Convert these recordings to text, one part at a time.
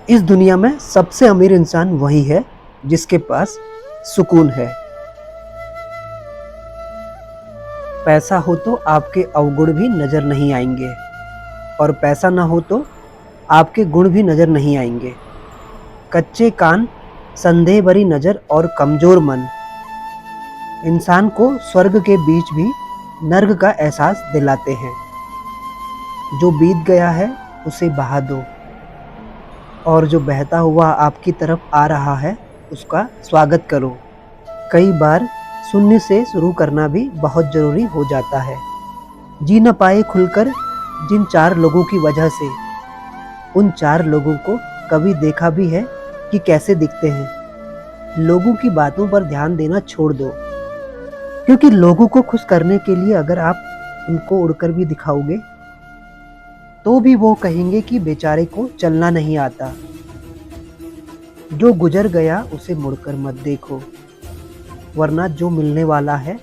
इस दुनिया में सबसे अमीर इंसान वही है जिसके पास सुकून है। पैसा हो तो आपके अवगुण भी नजर नहीं आएंगे और पैसा ना हो तो आपके गुण भी नजर नहीं आएंगे। कच्चे कान, संदेह भरी नजर और कमजोर मन इंसान को स्वर्ग के बीच भी नर्क का एहसास दिलाते हैं। जो बीत गया है उसे बहा दो और जो बहता हुआ आपकी तरफ आ रहा है उसका स्वागत करो। कई बार शून्य से शुरू करना भी बहुत जरूरी हो जाता है। जी न पाए खुलकर जिन 4 लोगों की वजह से, उन 4 लोगों को कभी देखा भी है कि कैसे दिखते हैं। लोगों की बातों पर ध्यान देना छोड़ दो, क्योंकि लोगों को खुश करने के लिए अगर आप उनको उड़कर भी दिखाओगे तो भी वो कहेंगे कि बेचारे को चलना नहीं आता। जो गुजर गया उसे मुड़कर मत देखो, वरना जो मिलने वाला है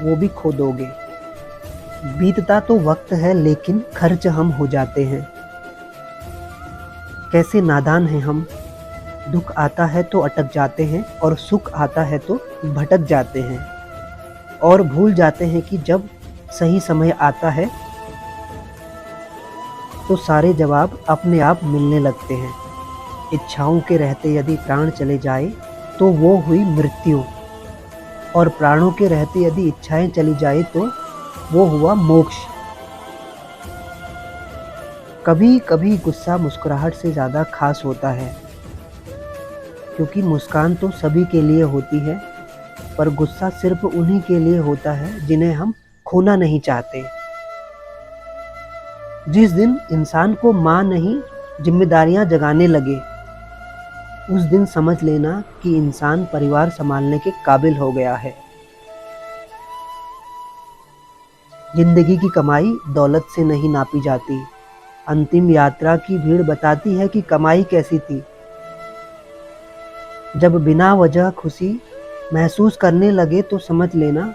वो भी खो दोगे। बीतता तो वक्त है लेकिन खर्च हम हो जाते हैं। कैसे नादान हैं हम। दुख आता है तो अटक जाते हैं और सुख आता है तो भटक जाते हैं और भूल जाते हैं कि जब सही समय आता है तो सारे जवाब अपने आप मिलने लगते हैं। इच्छाओं के रहते यदि प्राण चले जाए तो वो हुई मृत्यु, और प्राणों के रहते यदि इच्छाएं चली जाए तो वो हुआ मोक्ष। कभी कभी गुस्सा मुस्कुराहट से ज़्यादा खास होता है, क्योंकि मुस्कान तो सभी के लिए होती है, पर गुस्सा सिर्फ उन्हीं के लिए होता है जिन्हें हम खोना नहीं चाहते। जिस दिन इंसान को मां नहीं जिम्मेदारियां जगाने लगे, उस दिन समझ लेना कि इंसान परिवार संभालने के काबिल हो गया है। जिंदगी की कमाई दौलत से नहीं नापी जाती। अंतिम यात्रा की भीड़ बताती है कि कमाई कैसी थी। जब बिना वजह खुशी महसूस करने लगे तो समझ लेना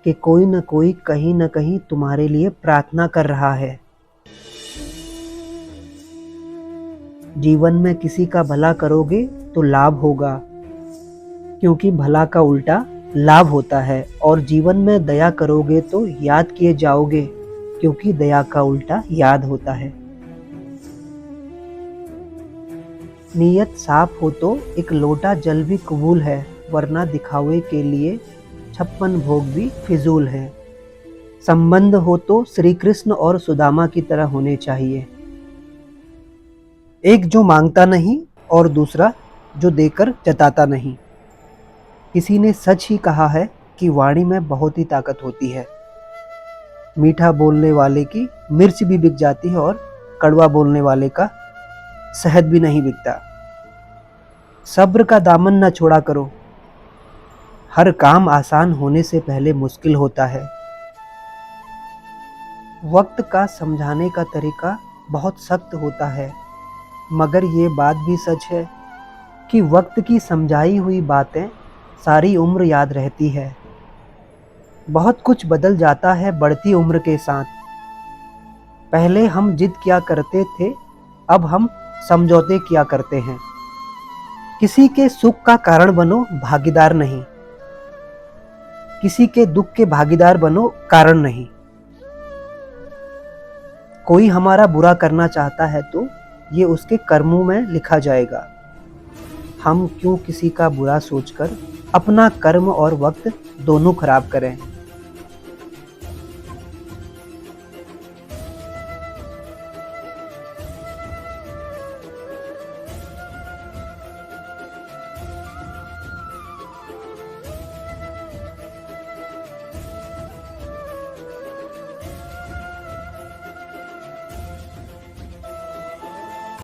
कि कोई न कोई कहीं न कहीं तुम्हारे लिए प्रार्थना कर रहा है। जीवन में किसी का भला करोगे तो लाभ होगा, क्योंकि भला का उल्टा लाभ होता है, और जीवन में दया करोगे तो याद किए जाओगे, क्योंकि दया का उल्टा याद होता है। नीयत साफ हो तो एक लोटा जल भी कबूल है, वरना दिखावे के लिए 56 भोग भी फिजूल है। संबंध हो तो श्री कृष्ण और सुदामा की तरह होने चाहिए, एक जो मांगता नहीं और दूसरा जो देकर जताता नहीं। किसी ने सच ही कहा है कि वाणी में बहुत ही ताकत होती है। मीठा बोलने वाले की मिर्च भी बिक जाती है और कड़वा बोलने वाले का शहद भी नहीं बिकता। सब्र का दामन न छोड़ा करो। हर काम आसान होने से पहले मुश्किल होता है। वक्त का समझाने का तरीका बहुत सख्त होता है, मगर ये बात भी सच है कि वक्त की समझाई हुई बातें सारी उम्र याद रहती है। बहुत कुछ बदल जाता है बढ़ती उम्र के साथ। पहले हम जिद किया करते थे, अब हम समझौते किया करते हैं। किसी के सुख का कारण बनो, भागीदार नहीं। किसी के दुख के भागीदार बनो, कारण नहीं। कोई हमारा बुरा करना चाहता है तो ये उसके कर्मों में लिखा जाएगा। हम क्यों किसी का बुरा सोचकर अपना कर्म और वक्त दोनों खराब करें।